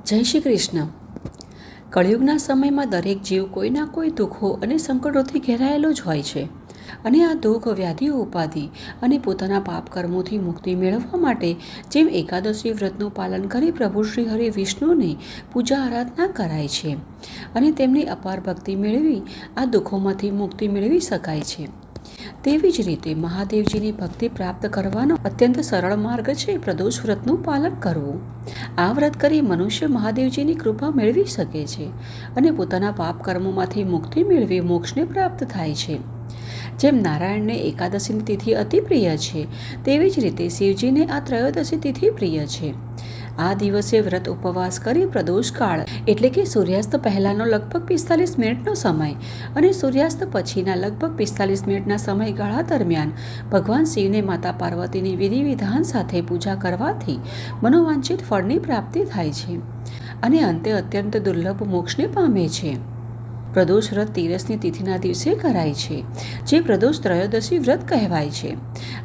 જય શ્રી કૃષ્ણ. કળિયુગના સમયમાં દરેક જીવ કોઈના કોઈ દુઃખો અને સંકટોથી ઘેરાયેલો જ હોય છે અને આ દુઃખ, વ્યાધિઓ, ઉપાધિ અને પોતાના પાપ કર્મોથી મુક્તિ મેળવવા માટે જેમ એકાદશી વ્રતનું પાલન કરી પ્રભુ શ્રી હરિ વિષ્ણુની પૂજા આરાધના કરાય છે અને તેમની અપાર ભક્તિ મેળવી આ દુઃખોમાંથી મુક્તિ મેળવી શકાય છે. તેવી જ રીતે મહાદેવજીની ભક્તિ પ્રાપ્ત કરવાનો અત્યંત સરળ માર્ગ છે પ્રદોષ વ્રતનું પાલન કરવું. આ વ્રત કરી મનુષ્ય મહાદેવજીની કૃપા મેળવી શકે છે અને પોતાના પાપ કર્મોમાંથી મુક્તિ મેળવી મોક્ષને પ્રાપ્ત થાય છે. જેમ નારાયણને એકાદશીની તિથિ અતિ પ્રિય છે, તેવી જ રીતે શિવજીને આ ત્રયોદશી તિથિ પ્રિય છે. આ દિવસે વ્રત ઉપવાસ કરી પ્રદોષ કાળ એટલે કે સૂર્યાસ્ત પહેલાંનો લગભગ 45 મિનિટનો સમય અને સૂર્યાસ્ત પછીના લગભગ 45 મિનિટના સમયગાળા દરમિયાન ભગવાન શિવને માતા પાર્વતીની વિધિ વિધાન સાથે પૂજા કરવાથી મનોવાંછિત ફળની પ્રાપ્તિ થાય છે અને અંતે અત્યંત દુર્લભ મોક્ષને પામે છે. પ્રદોષ વ્રત તેરસની તિથિના દિવસે કરાય છે, જે પ્રદોષ ત્રયોદશી વ્રત કહેવાય છે.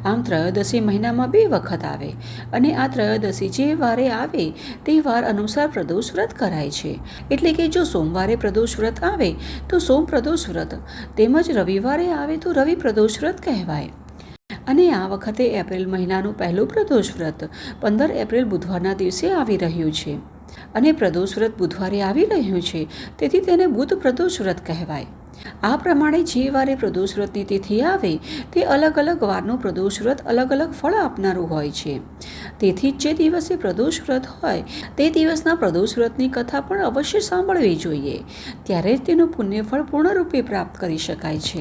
આમ ત્રયોદશી મહિનામાં 2 વખત આવે અને આ ત્રયોદશી જે વારે આવે તે વાર અનુસાર પ્રદોષ વ્રત કરાય છે. એટલે કે જો સોમવારે પ્રદોષ વ્રત આવે તો સોમ પ્રદોષ વ્રત, તેમજ રવિવારે આવે તો રવિ પ્રદોષ વ્રત કહેવાય. અને આ વખતે એપ્રિલ મહિનાનું પહેલું પ્રદોષ વ્રત 15 એપ્રિલ બુધવારના દિવસે આવી રહ્યું છે અને પ્રદોષ વ્રત બુધવારે આવી રહ્યું છે, તેથી તેને બુધ પ્રદોષ વ્રત કહેવાય. આ પ્રમાણે જે વારે પ્રદોષ વ્રતની તિથિ આવે તે અલગ અલગ વારનું પ્રદોષ વ્રત અલગ અલગ ફળ આપનારું હોય છે. તેથી જે દિવસે પ્રદોષ વ્રત હોય તે દિવસના પ્રદોષ વ્રતની કથા પણ અવશ્ય સાંભળવી જોઈએ, ત્યારે જ તેનું પુણ્યફળ પૂર્ણરૂપે પ્રાપ્ત કરી શકાય છે.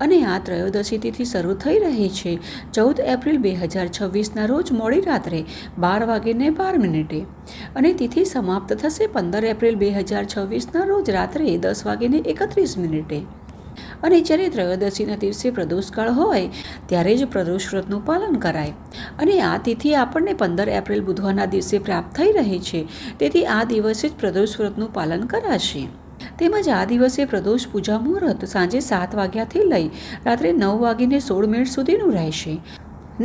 અને આ ત્રયોદશી તિથિ શરૂ થઈ રહી છે 14 એપ્રિલ 2026ના રોજ મોડી રાત્રે 12:12 અને તિથિ સમાપ્ત થશે 15 એપ્રિલ 2026ના રોજ રાત્રે 10:31. અને જ્યારે ત્રયોદશીના દિવસે પ્રદોષકાળ હોય ત્યારે જ પ્રદોષ વ્રતનું પાલન કરાય. અને આ તિથિ આપણને 15 એપ્રિલ બુધવારના દિવસે પ્રાપ્ત થઈ રહી છે, તેથી આ દિવસે જ પ્રદોષ વ્રતનું પાલન કરાશે. તેમજ આ દિવસે પ્રદોષ પૂજા મુહૂર્ત સાંજે 7 વાગ્યાથી લઈ રાત્રે 9:16 સુધીનું રહેશે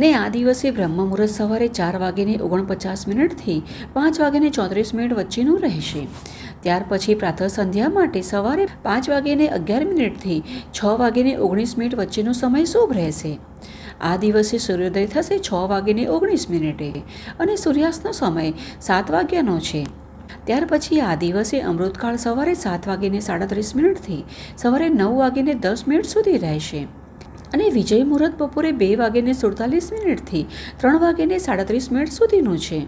ને આ દિવસે બ્રહ્મ મુહૂર્ત સવારે 4:49 5:34 વચ્ચેનું રહેશે. ત્યાર પછી પ્રાતઃ સંધ્યા માટે સવારે 5:11 6:19 વચ્ચેનો સમય શુભ રહેશે. આ દિવસે સૂર્યોદય થશે 6:19 અને સૂર્યાસ્તનો સમય 7 વાગ્યાનો છે. ત્યાર પછી આ દિવસે અમૃતકાળ સવારે 7:37 સવારે 9:10 સુધી રહેશે અને વિજય મુહૂર્ત બપોરે 2:47 3:37 સુધીનું છે.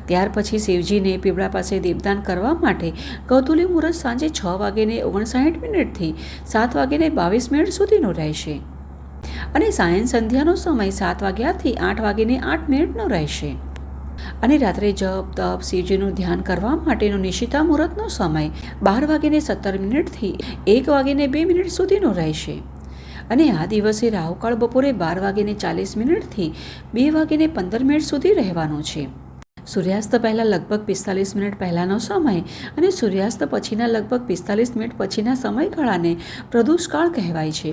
ત્યાર પછી શિવજીને પીપળા પાસે દીપદાન કરવા માટે ગૌતુલી મુહૂર્ત સાંજે 6:59 7:22 સુધીનું રહેશે અને સાયં સંધ્યાનો સમય 7 વાગ્યાથી 8:08 રહેશે. અને રાત્રે જપ તપ શિવજીનું ધ્યાન કરવા માટેનો નિશિતા મુહૂર્તનો સમય 12:17 1:02 સુધીનો રહેશે અને આ દિવસે રાહુકાળ બપોરે 12:40 2:15 સુધી રહેવાનો છે. સૂર્યાસ્ત પહેલાં લગભગ 45 મિનિટ પહેલાંનો સમય અને સૂર્યાસ્ત પછીના લગભગ 45 મિનિટ પછીના સમયગાળાને પ્રદોષકાળ કહેવાય છે.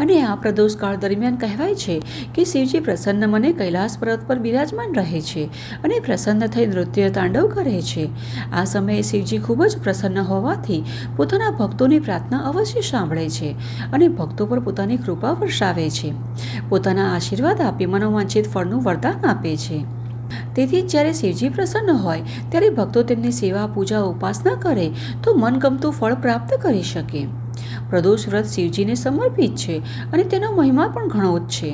અને આ પ્રદોષકાળ દરમિયાન કહેવાય છે કે શિવજી પ્રસન્ન મને કૈલાસ પર્વત પર બિરાજમાન રહે છે અને પ્રસન્ન થઈ નૃત્ય તાંડવ કરે છે. આ સમયે શિવજી ખૂબ જ પ્રસન્ન હોવાથી પોતાના ભક્તોની પ્રાર્થના અવશ્ય સાંભળે છે અને ભક્તો પર પોતાની કૃપા વરસાવે છે, પોતાના આશીર્વાદ આપી મનોવાંછિત ફળનું વરદાન આપે છે. તેથી જ્યારે શિવજી પ્રસન્ન હોય ત્યારે ભક્તો તેમની સેવા પૂજા ઉપાસના કરે તો મનગમતું ફળ પ્રાપ્ત કરી શકે. પ્રદોષ વ્રત શિવજીને સમર્પિત છે અને તેનો મહિમા પણ ઘણો જ છે.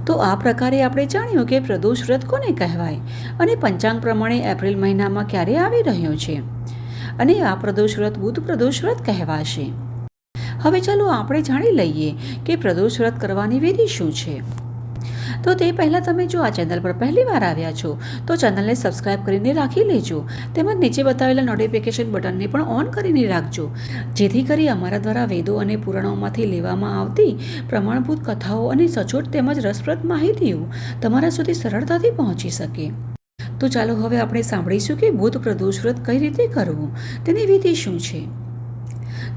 તો આ પ્રકારે આપણે જાણ્યું કે પ્રદોષ વ્રત કોને કહેવાય અને પંચાંગ પ્રમાણે એપ્રિલ મહિનામાં ક્યારે આવી રહ્યો છે અને આ પ્રદોષ વ્રત બુધ પ્રદોષ વ્રત કહેવાશે. હવે ચાલો આપણે જાણી લઈએ કે પ્રદોષ વ્રત કરવાની વિધિ શું છે. તો તે પહેલાં તમે જો આ ચેનલ પર પહેલી વાર આવ્યા છો તો ચેનલને સબસ્ક્રાઇબ કરીને રાખી લેજો, તેમજ નીચે બતાવેલા નોટિફિકેશન બટનને પણ ઓન કરીને રાખજો, જેથી કરી અમારા દ્વારા વેદો અને પુરાણોમાંથી લેવામાં આવતી પ્રમાણભૂત કથાઓ અને સચોટ તેમજ રસપ્રદ માહિતીઓ તમારા સુધી સરળતાથી પહોંચી શકે. તો ચાલો હવે આપણે સાંભળીશું કે બુધ પ્રદોષ વ્રત કઈ રીતે કરવું, તેની વિધિ શું છે.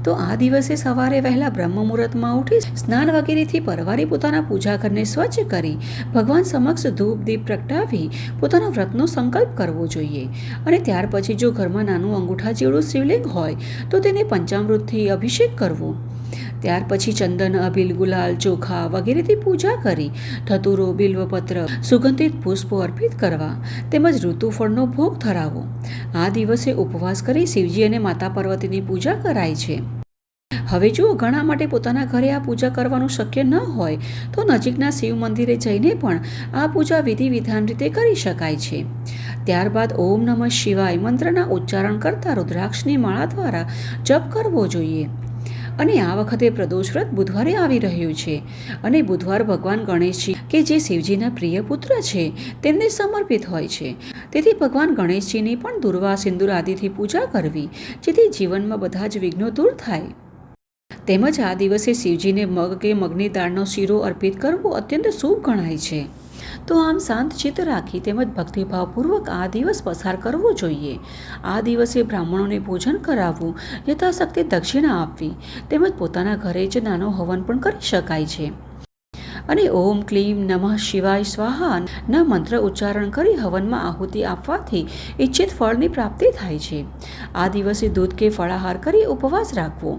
તો આ દિવસે સવારે વહેલા બ્રહ્મ મુહૂર્તમાં ઉઠી સ્નાન વગેરેથી પરવારી પોતાના પૂજા ઘરને સ્વચ્છ કરી ભગવાન સમક્ષ ધૂપ દીપ પ્રગટાવી પોતાના વ્રતનો સંકલ્પ કરવો જોઈએ. અને ત્યાર પછી જો ઘરમાં નાનું અંગૂઠા જેવડું શિવલિંગ હોય તો તેને પંચામૃતથી અભિષેક કરવો. ત્યાર પછી ચંદન, અબીલ, ગુલાલ, ચોખા વગેરેથી પૂજા કરી ધતુરો, બિલ્વપત્ર, સુગંધિત પુષ્પો અર્પિત કરવા તેમજ ઋતુફળનો ભોગ ધરાવો. આ દિવસે ઉપવાસ કરી શિવજી અને માતા પાર્વતીની પૂજા કરાય છે. હવે જો ઘણા માટે પોતાના ઘરે આ પૂજા કરવાનું શક્ય ન હોય તો નજીકના શિવ મંદિરે જઈને પણ આ પૂજા વિધિ વિધાન રીતે કરી શકાય છે. ત્યારબાદ ઓમ નમઃ શિવાય મંત્રના ઉચ્ચારણ કરતા રુદ્રાક્ષની માળા દ્વારા જપ કરવો જોઈએ. અને આ વખતે પ્રદોષ વ્રત બુધવારે આવી રહ્યું છે અને બુધવાર ભગવાન ગણેશજી કે જે શિવજીના પ્રિય પુત્ર છે તેમને સમર્પિત હોય છે. તેથી ભગવાન ગણેશજીની પણ દુર્વા, સિંદૂર આદિથી પૂજા કરવી જેથી જીવનમાં બધા જ વિઘ્નો દૂર થાય. તેમજ આ દિવસે શિવજીને મગ કે મગની દાળનો શીરો અર્પિત કરવો અત્યંત શુભ ગણાય છે. તો આમ શાંત ચિત્ત રાખી તેમજ ભક્તિભાવપૂર્વક આ દિવસ પસાર કરવો જોઈએ. આ દિવસે બ્રાહ્મણોને ભોજન કરાવવું, યથાશક્તિ દક્ષિણા આપવી તેમજ પોતાના ઘરે જ નાનો હવન પણ કરી શકાય છે. અને ઓમ ક્લીમ નમઃ શિવાય સ્વાહા ના મંત્ર ઉચ્ચારણ કરી હવનમાં આહુતિ આપવાથી ઈચ્છિત ફળની પ્રાપ્તિ થાય છે. આ દિવસે દૂધ કે ફળાહાર કરી ઉપવાસ રાખવો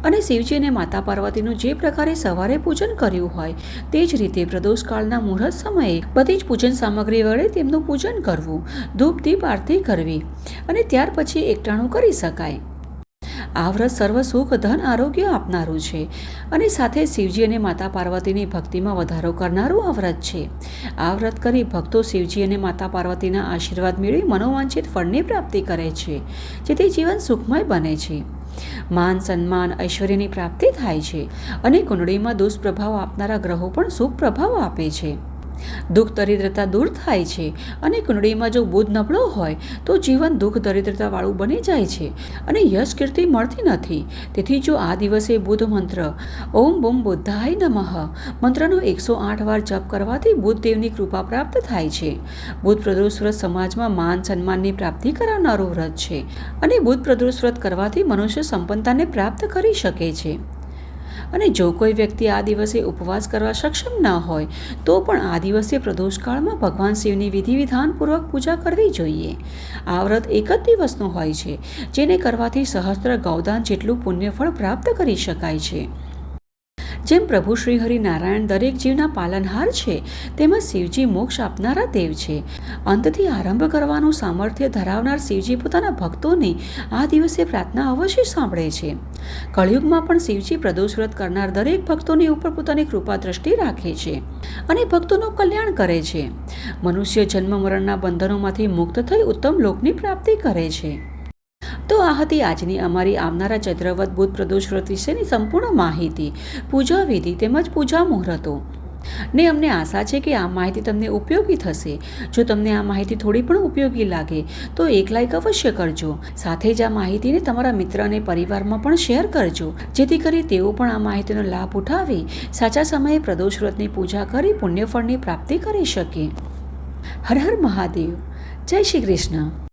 અને શિવજી અને માતા પાર્વતીનું જે પ્રકારે સવારે પૂજન કર્યું હોય તે જ રીતે પ્રદોષકાળના મુહૂર્ત સમયે બધી જ પૂજન સામગ્રી વડે તેમનું પૂજન કરવું, ધૂપ દીપ આરતી કરવી અને ત્યાર પછી એકટાણું કરી શકાય. આ વ્રત સર્વ સુખ, ધન, આરોગ્ય આપનારું છે અને સાથે શિવજી અને માતા પાર્વતીની ભક્તિમાં વધારો કરનારું આ વ્રત છે. આ વ્રત કરી ભક્તો શિવજી અને માતા પાર્વતીના આશીર્વાદ મેળવી મનોવાંછિત ફળની પ્રાપ્તિ કરે છે જેથી જીવન સુખમય બને છે. માન, સન્માન, ઐશ્વર્યની પ્રાપ્તિ થાય છે અને કુંડળીમાં દુષ્પ્રભાવ આપનારા ગ્રહો પણ શુભ પ્રભાવ આપે છે. દુઃખ દરિદ્રતા દૂર થાય છે અને કુંડળીમાં જો બુધ નબળો હોય તો જીવન દુઃખ દરિદ્રતા વાળું બની જાય છે અને યશ કીર્તિ મળતી નથી. તેથી જો આ દિવસે બુધ મંત્ર ઓમ બુમ બુદ્ધાય નમઃ મંત્રનો 108 વાર જપ કરવાથી બુધ દેવની કૃપા પ્રાપ્ત થાય છે. બુધ પ્રદોષ વ્રત સમાજમાં માન સન્માનની પ્રાપ્તિ કરાવનારું વ્રત છે અને બુધ પ્રદોષ વ્રત કરવાથી મનુષ્ય સંપન્નતાને પ્રાપ્ત કરી શકે છે. અને જો કોઈ વ્યક્તિ આ દિવસે ઉપવાસ કરવા સક્ષમ ન હોય તો પણ આ દિવસે પ્રદોષકાળમાં ભગવાન શિવની વિધિ વિધાનપૂર્વક પૂજા કરવી જોઈએ. આ વ્રત એક જ દિવસનું હોય છે જેને કરવાથી સહસ્ત્ર ગૌદાન જેટલું પુણ્યફળ પ્રાપ્ત કરી શકાય છે. જેમ પ્રભુ શ્રી હરિ નારાયણ દરેક જીવના પાલનહાર છે તેમજ શિવજી મોક્ષ આપનારા દેવ છે. અંતથી આરંભ કરવાનું સામર્થ્ય ધરાવનાર શિવજી પોતાના ભક્તોની આ દિવસે પ્રાર્થના અવશ્ય સાંભળે છે. કળિયુગમાં પણ શિવજી પ્રદોષ વ્રત કરનાર દરેક ભક્તોની ઉપર પોતાની કૃપા દ્રષ્ટિ રાખે છે અને ભક્તોનું કલ્યાણ કરે છે. મનુષ્ય જન્મ મરણના બંધનોમાંથી મુક્ત થઈ ઉત્તમ લોકની પ્રાપ્તિ કરે છે. તો આ હતી આજની અમારી આવનારા ચૈત્રવદ બુધ પ્રદોષ વ્રત વિશેની સંપૂર્ણ માહિતી, પૂજા વિધિ તેમજ પૂજા મુહૂર્તો. ને અમને આશા છે કે આ માહિતી તમને ઉપયોગી થશે. જો તમને આ માહિતી થોડી પણ ઉપયોગી લાગે તો એક લાઈક અવશ્ય કરજો. સાથે જ આ માહિતીને તમારા મિત્ર અને પરિવારમાં પણ શેર કરજો જેથી કરી તેઓ પણ આ માહિતીનો લાભ ઉઠાવી સાચા સમયે પ્રદોષ વ્રતની પૂજા કરી પુણ્યફળની પ્રાપ્તિ કરી શકે. હર હર મહાદેવ. જય શ્રી કૃષ્ણ.